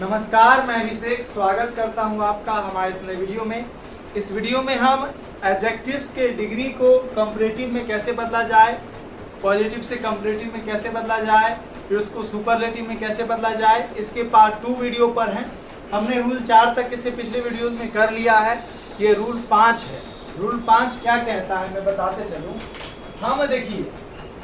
नमस्कार, मैं अभिषेक स्वागत करता हूं आपका हमारे इस नए वीडियो में। इस वीडियो में हम एडजेक्टिव्स के डिग्री को कंपैरेटिव में कैसे बदला जाए, पॉजिटिव से कंपैरेटिव में कैसे बदला जाए, फिर उसको सुपरलेटिव में कैसे बदला जाए, इसके पार्ट 2 वीडियो पर हैं। हमने रूल 4 तक इसे पिछले वीडियो में कर लिया है। ये रूल 5 है। रूल 5 क्या कहता है मैं बताते चलूँ। हम देखिए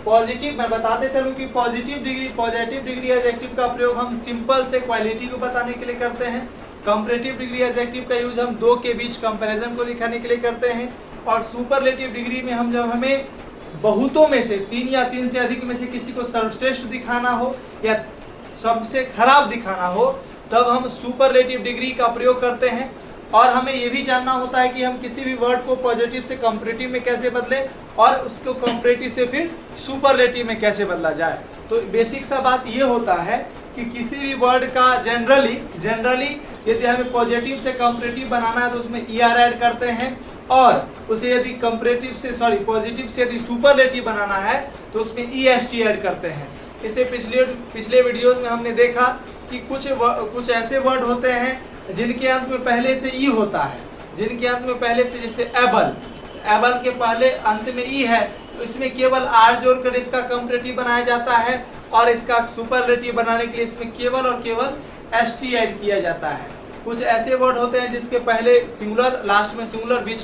पॉजिटिव, मैं बताते चलूं कि पॉजिटिव डिग्री एडजेक्टिव का प्रयोग हम सिंपल से क्वालिटी को बताने के लिए करते हैं। कंपैरेटिव डिग्री एडजेक्टिव का यूज हम दो के बीच कंपैरिजन को दिखाने के लिए करते हैं। और सुपरलेटिव डिग्री में हम जब हमें बहुतों में से 3 या 3 से अधिक में से किसी को सर्वश्रेष्ठ दिखाना हो या सबसे खराब दिखाना हो, तब हम सुपरलेटिव डिग्री का प्रयोग करते हैं। और हमें यह भी जानना होता है कि हम किसी भी वर्ड को पॉजिटिव से कंपैरेटिव में कैसे बदलें और उसको कंपैरेटिव से फिर सुपरलेटिव में कैसे बदला जाए। तो बेसिक सा बात ये होता है कि किसी भी वर्ड का जनरली यदि हमें पॉजिटिव से कंपैरेटिव बनाना है तो उसमें ER ऐड करते हैं, और उसे यदि पॉजिटिव से यदि सुपरलेटिव बनाना है तो उसमें EST ऐड करते हैं। इसे पिछले वीडियोज में हमने देखा कि कुछ ऐसे वर्ड होते हैं जिनके अंत में पहले से ई होता है, जिनके अंत में पहले से, जैसे एबल के पहले अंत में ई है, तो इसमें केवल आर जोड़कर इसका कंपैरेटिव बनाया जाता है, और इसका सुपरलेटिव बनाने के लिए इसमें केवल और केवल ST ऐड किया जाता है। कुछ ऐसे वर्ड होते हैं जिसके पहले सिंगुलर, लास्ट में सिंगुलर, बीच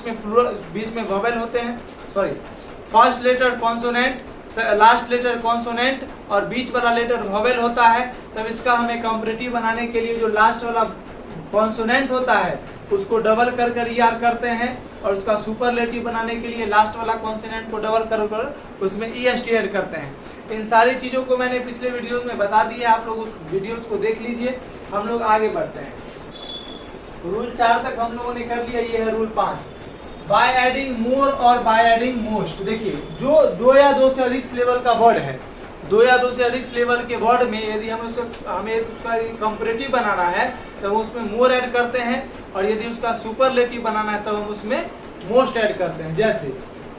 में वोवेल होते हैं, first letter consonant, last letter consonant और बीच वाला लेटर वोवेल होता है। तब इसका हमें कंपैरेटिव बनाने के लिए जो लास्ट वाला कॉन्सोनेंट होता है उसको डबल कर ER करते हैं, और उसका सुपरलेटिव बनाने के लिए लास्ट वाला कॉन्सोनेंट को डबल कर उसमें EST ऐड करते हैं। इन सारी चीज़ों को मैंने पिछले वीडियोस में बता दिया, आप लोग उस वीडियोस को देख लीजिए। हम लोग आगे बढ़ते हैं। रूल 4 तक हम लोगों ने कर लिया, ये है रूल 5, बाय एडिंग मोर और बाय एडिंग मोस्ट। देखिए जो 2 या 2 से अधिक लेवल का वर्ड है, 2 या 2 से अधिक लेवल के वर्ड में यदि हमें उसका कंपैरेटिव बनाना है तो उसमें मोर ऐड करते हैं, और यदि उसका सुपरलेटिव बनाना है तो हम उसमें मोस्ट ऐड करते हैं। जैसे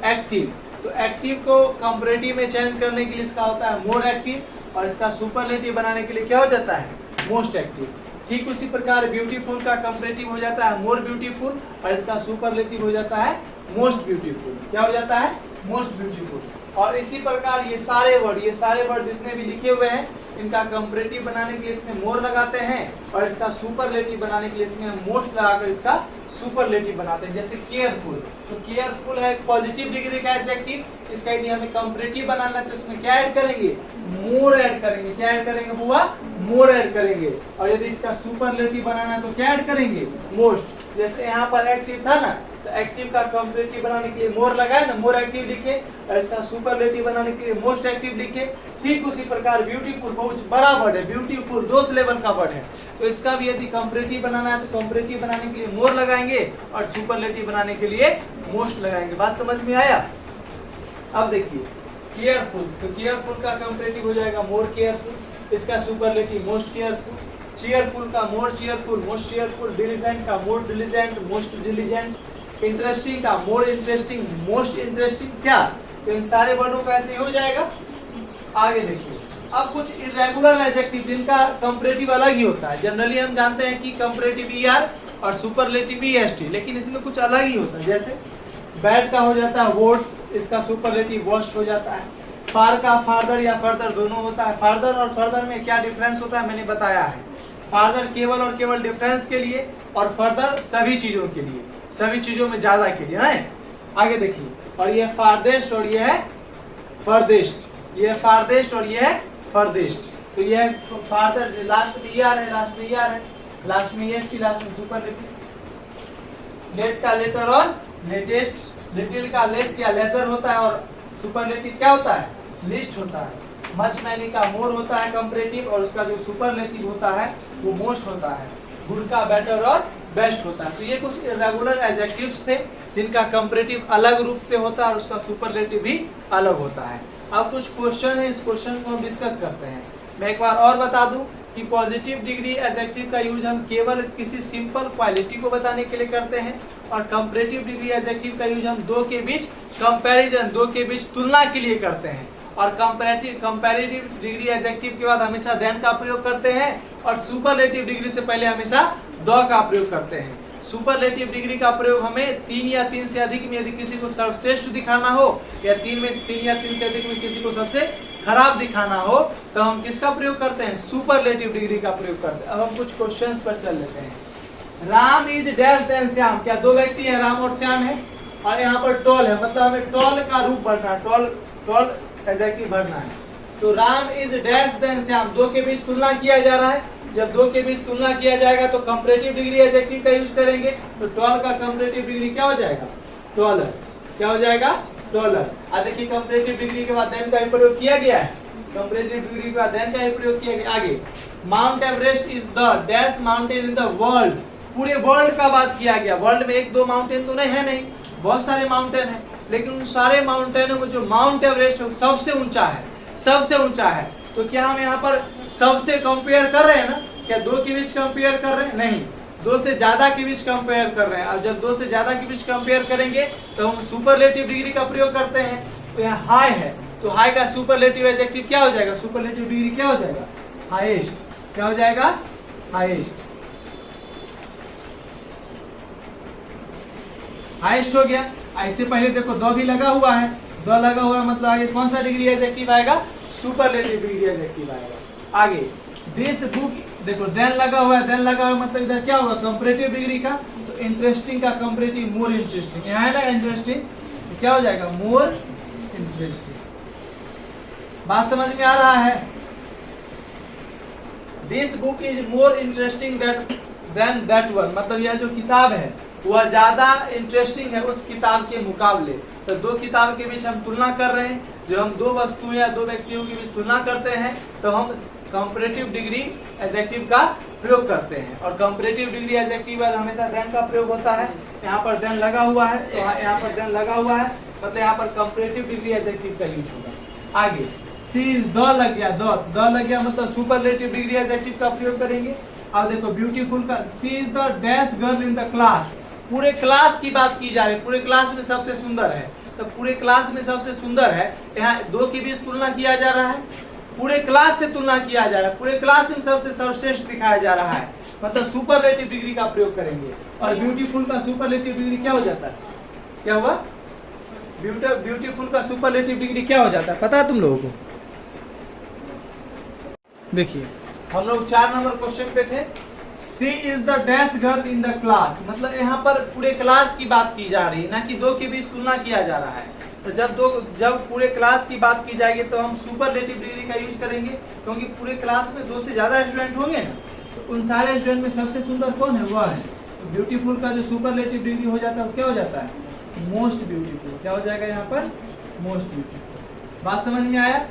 एक्टिव, तो एक्टिव को कंपैरेटिव में चेंज करने के लिए इसका होता है मोर एक्टिव, और इसका सुपरलेटिव बनाने के लिए क्या हो जाता है, मोस्ट एक्टिव। ठीक उसी प्रकार ब्यूटीफुल का कंपैरेटिव हो जाता है मोर ब्यूटीफुल, और इसका सुपरलेटिव हो जाता है मोस्ट ब्यूटीफुल। क्या हो जाता है, मोस्ट ब्यूटीफुल। और इसी प्रकार ये सारे वर्ड जितने भी लिखे हुए हैं, इनका कंपैरेटिव बनाने के लिए इसमें मोर लगाते हैं, और इसका सुपरलेटिव बनाने के लिए इसमें मोस्ट लगाकर इसका सुपरलेटिव बनाते हैं। जैसे केयरफुल, तो केयरफुल है पॉजिटिव डिग्री का एडजेक्टिव, इसका यदि हमें कंपैरेटिव बनाना है तो इसमें क्या ऐड करेंगे, मोर ऐड करेंगे। क्या ऐड करेंगे बुआ, मोर ऐड करेंगे। और यदि इसका सुपरलेटिव बनाना है तो क्या ऐड करेंगे, मोस्ट। जैसे यहाँ पर एक्टिव था ना, तो एक्टिव का कंपैरेटिव बनाने के लिए मोर लगाए ना, मोर एक्टिव लिखे, और इसका सुपरलेटिव बनाने के लिए मोस्ट एक्टिव लिखे। ठीक उसी प्रकार ब्यूटीफुल बहुत बड़ा वर्ड है, ब्यूटीफुल 2 लेवल का वर्ड है, तो इसका भी यदि कंपैरेटिव बनाना है तो कंपैरेटिव बनाने के लिए मोर लगाएंगे, और सुपरलेटिव बनाने के लिए मोस्ट लगाएंगे। बात समझ में आया। अब देखिए केयरफुल, तो केयरफुल का कंपैरेटिव हो जाएगा मोर केयरफुल, इसका सुपरलेटिव मोस्ट केयरफुल। चीयरफुल का मोर चीयरफुल, मोस्ट चीयरफुल। डिलीजेंट का मोर डिलीजेंट, मोस्ट डिलीजेंट। इंटरेस्टिंग का मोर इंटरेस्टिंग, मोस्ट इंटरेस्टिंग। क्या, तो इन सारे वर्डों का ऐसे ही हो जाएगा। आगे देखिए, अब कुछ इरेगुलर एडजेक्टिव जिनका कंपैरेटिव अलग ही होता है। जनरली हम जानते हैं कि कंपैरेटिव ER और सुपरलेटिव EST, लेकिन इसमें कुछ अलग ही होता है। जैसे बैड का हो जाता है वर्ड्स, इसका सुपरलेटिव वर्स्ट हो जाता है। फार का फार्दर या फर्दर दोनों होता है। फार्दर और फर्दर में क्या डिफरेंस होता है मैंने बताया है। फार्दर केवल और केवल डिफरेंस के लिए, और फर्दर सभी चीजों के लिए, सभी चीजों में ज्यादा के लिए है। आगे देखिए, और ये फारदेस्ट और ये है फर्देस्ट, ये फारदेस्ट और ये है फर्देस्ट। तो ये है फार्दर, लास्ट में ER है, लास्ट में ER है, लास्ट में EST, लास्ट में सुपरलेटिव। लेट का लेटर और लेटेस्ट, लिटिल का लेस या लेसर होता है, और सुपरलेटिव क्या होता है, लिस्ट होता है। मच मैनी का मोर होता है कंपैरेटिव, और उसका जो सुपरलेटिव होता है वो मोस्ट होता है। गुड का बेटर और बेस्ट होता है। तो ये कुछ इरेगुलर एडजेक्टिव्स थे जिनका कंपैरेटिव अलग रूप से होता है और उसका सुपरलेटिव भी अलग होता है। अब कुछ क्वेश्चन है, इस क्वेश्चन को हम डिस्कस करते हैं। मैं एक बार और बता दूं कि पॉजिटिव डिग्री एडजेक्टिव का यूज हम केवल किसी सिंपल क्वालिटी को बताने के लिए करते हैं, और कंपैरेटिव डिग्री एडजेक्टिव का यूज हम दो के बीच कंपैरिजन, दो के बीच तुलना के लिए करते हैं। और कंपैरेटिव डिग्री एडजेक्टिव के बाद हमेशा देन का प्रयोग करते हैं और सुपरलेटिव डिग्री से पहले हमेशा द का प्रयोग करते हैं। सुपरलेटिव डिग्री का प्रयोग हमें 3 या 3 से अधिक में यदि किसी को सर्वश्रेष्ठ दिखाना हो या 3 या 3 से अधिक में किसी को सबसे खराब दिखाना हो तो हम किसका प्रयोग करते हैं? सुपरलेटिव डिग्री का प्रयोग करते हैं। अब हम कुछ क्वेश्चंस पर चल लेते हैं। Ram is dash than Shyam, क्या दो व्यक्ति हैं, राम और श्याम है, और यहाँ पर टॉल है, मतलब हमें टॉल का रूप भरना है, टॉल एडजेक्टिव भरना है। तो Ram is dash than Shyam, दो के बीच तुलना किया जा रहा है। जब दो के बीच तुलना किया जाएगा तो कंपैरेटिव डिग्री एडजेक्टिव का यूज करेंगे। तो टॉल का कंपैरेटिव डिग्री क्या हो जाएगा? टॉलर। क्या हो जाएगा? टॉलर। अब देखिए कंपैरेटिव डिग्री के बाद देन का ही प्रयोग किया गया है, कंपैरेटिव डिग्री के बाद देन का ही प्रयोग किया गया। आगे, mount Everest is the dash mountain in the world, पूरे वर्ल्ड का बात किया गया। वर्ल्ड में 1-2 माउंटेन तो नहीं है, नहीं बहुत सारे माउंटेन है, लेकिन उन सारे माउंटेनों में जो माउंट एवरेस्ट सबसे ऊंचा है, सबसे ऊंचा है। तो क्या हम यहाँ पर सबसे कंपेयर कर रहे हैं ना? क्या दो के बीच कंपेयर कर रहे हैं? नहीं, दो से ज्यादा के बीच कंपेयर कर रहे हैं। और जब दो से ज्यादा के बीच कंपेयर करेंगे तो हम सुपरलेटिव डिग्री का प्रयोग करते हैं। तो यहाँ हाई है, तो हाई का सुपरलेटिव एडजेक्टिव क्या हो जाएगा? सुपरलेटिव डिग्री क्या हो जाएगा? हाईएस्ट। क्या हो जाएगा? हाईएस्ट। हाईएस्ट हो गया। इससे पहले देखो दो भी लगा हुआ है, दो लगा हुआ है, मतलब आगे कौन सा डिग्री एडजेक्टिव आएगा? सुपरलेटिव डिग्री एडजेक्टिव आएगा। आगे, दिस बुक, देखो देन लगा हुआ है, देन लगा हुआ है, मतलब इधर क्या होगा? कंपैरेटिव डिग्री का। तो इंटरेस्टिंग का कंपैरेटिव मोर इंटरेस्टिंग, यहाँ है ना इंटरेस्टिंग, तो क्या हो जाएगा? More interesting. बात समझ में आ रहा है? This book is more interesting than that one, मतलब यह जो किताब है वह ज्यादा इंटरेस्टिंग है उस किताब के मुकाबले। तो दो किताब के बीच हम तुलना कर रहे हैं। जब हम दो वस्तुओं या दो व्यक्तियों के बीच तुलना करते हैं तो हम कंपैरेटिव डिग्री एडजेक्टिव का प्रयोग करते हैं। और कंपैरेटिव डिग्री एडजेक्टिव बाद हमेशा देन का प्रयोग होता है। यहाँ पर देन लगा हुआ है, तो यहाँ पर देन लगा हुआ है, मतलब यहाँ पर कंपैरेटिव डिग्री एडजेक्टिव का यूज होगा। आगे, सी इज द लग गया, द लग गया, मतलब सुपरलेटिव डिग्री एडजेक्टिव का प्रयोग करेंगे। अब देखो ब्यूटीफुल का, she is the dash girl in the class, पूरे क्लास की बात की जा रही है, पूरे क्लास में सबसे सुंदर है। तो पूरे क्लास में सबसे सुंदर है, यहाँ दो के बीच तुलना किया जा रहा है, पूरे क्लास से तुलना किया जा रहा है, पूरे क्लास में सबसे सर्वश्रेष्ठ दिखाया जा रहा है, मतलब सुपरलेटिव डिग्री का प्रयोग करेंगे। और ब्यूटीफुल का सुपरलेटिव डिग्री क्या हो जाता है? क्या हुआ? ब्यूटीफुल का सुपरलेटिव डिग्री क्या हो जाता है, पता है तुम लोगों को? देखिए, हम लोग 4 नंबर क्वेश्चन पे थे। She is the dash girl in the class, मतलब यहाँ पर पूरे क्लास की बात की जा रही है, ना कि दो के बीच तुलना किया जा रहा है। तो जब पूरे क्लास की बात की जाएगी तो हम सुपरलेटिव डिग्री का यूज करेंगे, क्योंकि पूरे क्लास में 2 से ज्यादा स्टूडेंट होंगे ना, तो उन सारे स्टूडेंट में सबसे सुंदर कौन है? वह है। तो ब्यूटीफुल का जो सुपरलेटिव डिग्री हो जाता है क्या हो जाता है? Most beautiful. क्या हो जाएगा यहाँ पर? Most beautiful. बात समझ में आया?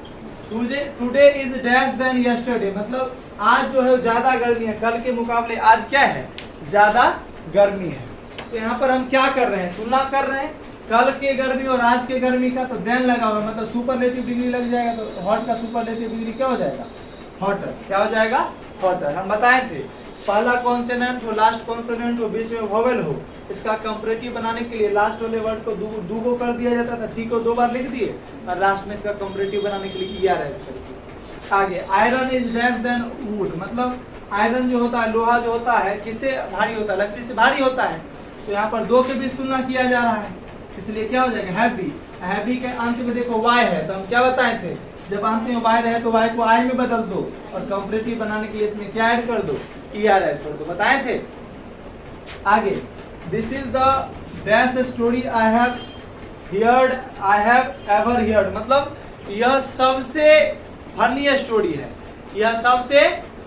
Today is dash than yesterday, मतलब आज जो है ज्यादा गर्मी है, कल के मुकाबले आज क्या है? ज्यादा गर्मी है। तो यहाँ पर हम क्या कर रहे हैं? तुलना कर रहे हैं कल के गर्मी और आज के गर्मी का। तो देन लगा हुआ, मतलब सुपरलेटिव डिग्री लग जाएगा, तो हॉट का सुपरलेटिव डिग्री क्या हो जाएगा? हॉटर। क्या हो जाएगा? हॉटर। हम बताए थे पहला कॉन्सोनेंट हो, लास्ट कॉन्सोनेंट हो, बीच में वोवेल हो, इसका कंपैरेटिव बनाने के लिए लास्ट वाले वर्ड को दो कर दिया जाता था, टी को 2 बार लिख दिए, और लास्ट में इसका कंपैरेटिव बनाने के लिए ER ऐड कर दिया। आगे, iron is less than would, मतलब आयरन जो होता है, लोहा जो होता है, किससे भारी होता है? लकड़ी से भारी होता है। तो यहाँ पर 2 के बीच तुलना किया जा रहा है, इसलिए क्या हो जाएगा? हैवी। हैवी के अंत में देखो वाई है, तो हम क्या बताए थे? जब अंत में वाई रहे तो वाई को आई में बदल दो, और कंपैरेटिव बनाने के लिए इसमें क्या ऐड कर दो? ER ऐड कर दो, बताए थे। आगे, this is the dash story I have ever heard, मतलब यह सबसे फनी स्टोरी है, यह सबसे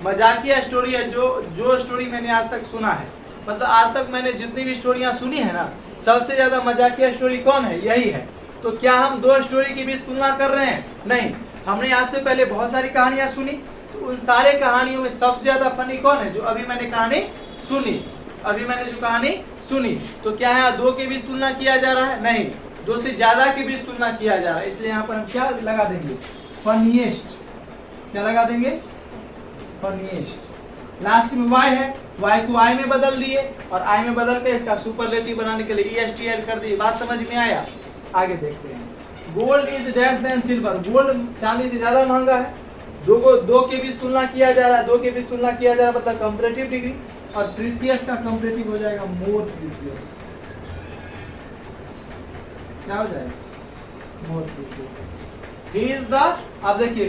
मजाकिया स्टोरी है जो स्टोरी मैंने आज तक सुना है। मतलब आज तक मैंने जितनी भी स्टोरियां सुनी है ना, सबसे ज्यादा मजाकिया स्टोरी कौन है? यही है। तो क्या हम 2 स्टोरी के बीच तुलना कर रहे हैं? नहीं, हमने आज से पहले बहुत सारी कहानियां सुनी, तो उन सारे कहानियों में सबसे ज्यादा फनी कौन है? जो अभी मैंने कहानी सुनी, तो क्या है? 2 के बीच तुलना किया जा रहा है? नहीं, 2 से ज्यादा के बीच तुलना किया जा रहा है, इसलिए यहाँ पर हम क्या लगा देंगे? फनीएस्ट। क्या लगा देंगे? फनीएस्ट। लास्ट में वाई है, वाई को आई में बदल दिए, और आई में बदल के इसका सुपरलेटिव बनाने के लिए EST ऐड कर दिए। बात समझ में आया? आगे देखते हैं। Gold is dash than silver, gold चांदी से ज्यादा महंगा है। दो के बीच तुलना किया जा रहा है, दो के बीच तुलना किया जा रहा है मतलब कंपैरेटिव डिग्री, और प्रीसियस का कंपैरेटिव हो जाएगा मोर प्रीसियस। क्या हो जाएगा? मोर प्रीसियस। ही इज द, अब देखिए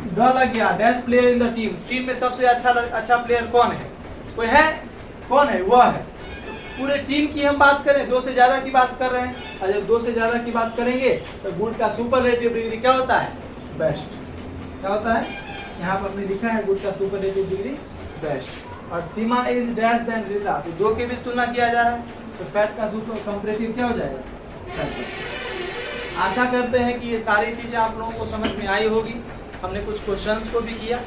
द लग गया, dash player in the team, team में सबसे अच्छा प्लेयर कौन है? कोई है? कौन है? वह है। पूरे टीम की हम बात करें, दो से ज्यादा की बात कर रहे हैं, और जब दो से ज्यादा की बात करेंगे तो गुड का सुपरलेटिव डिग्री क्या होता है? बेस्ट। क्या होता है? यहाँ पर हमने लिखा है गुड का सुपरलेटिव डिग्री बेस्ट। और सीमा इज डैश देन रीता, तो दो के बीच तुलना किया जा रहा है, तो फैट का सुपर कंपैरेटिव क्या हो जाएगा? आशा करते हैं कि ये सारी चीजें आप लोगों को समझ में आई होगी। हमने कुछ क्वेश्चंस को भी किया।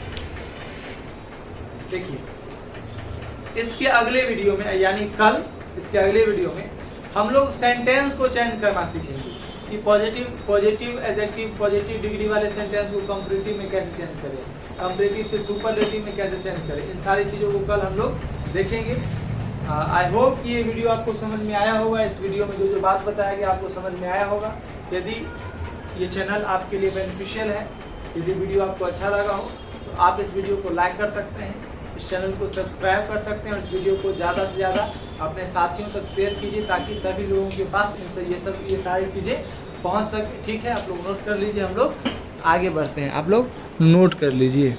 देखिए इसके अगले वीडियो में, यानी कल इसके अगले वीडियो में हम लोग सेंटेंस को चेंज करना सीखेंगे कि पॉजिटिव एडजेक्टिव पॉजिटिव डिग्री वाले सेंटेंस को कंपैरेटिव में कैसे चेंज करें, कंपैरेटिव से सुपरलेटिव में कैसे चेंज करें। इन सारी चीज़ों को कल हम लोग देखेंगे। आई होप कि ये वीडियो आपको समझ में आया होगा। इस वीडियो में जो बात बताया गया आपको समझ में आया होगा। यदि ये चैनल आपके लिए बेनिफिशियल है, यदि वीडियो आपको अच्छा लगा हो तो आप इस वीडियो को लाइक कर सकते हैं, इस चैनल को सब्सक्राइब कर सकते हैं, और इस वीडियो को ज़्यादा से ज़्यादा अपने साथियों तक शेयर कीजिए ताकि सभी लोगों के पास ये सारी चीज़ें पहुंच सके। ठीक है, आप लोग नोट कर लीजिए, हम लोग आगे बढ़ते हैं, आप लोग नोट कर लीजिए।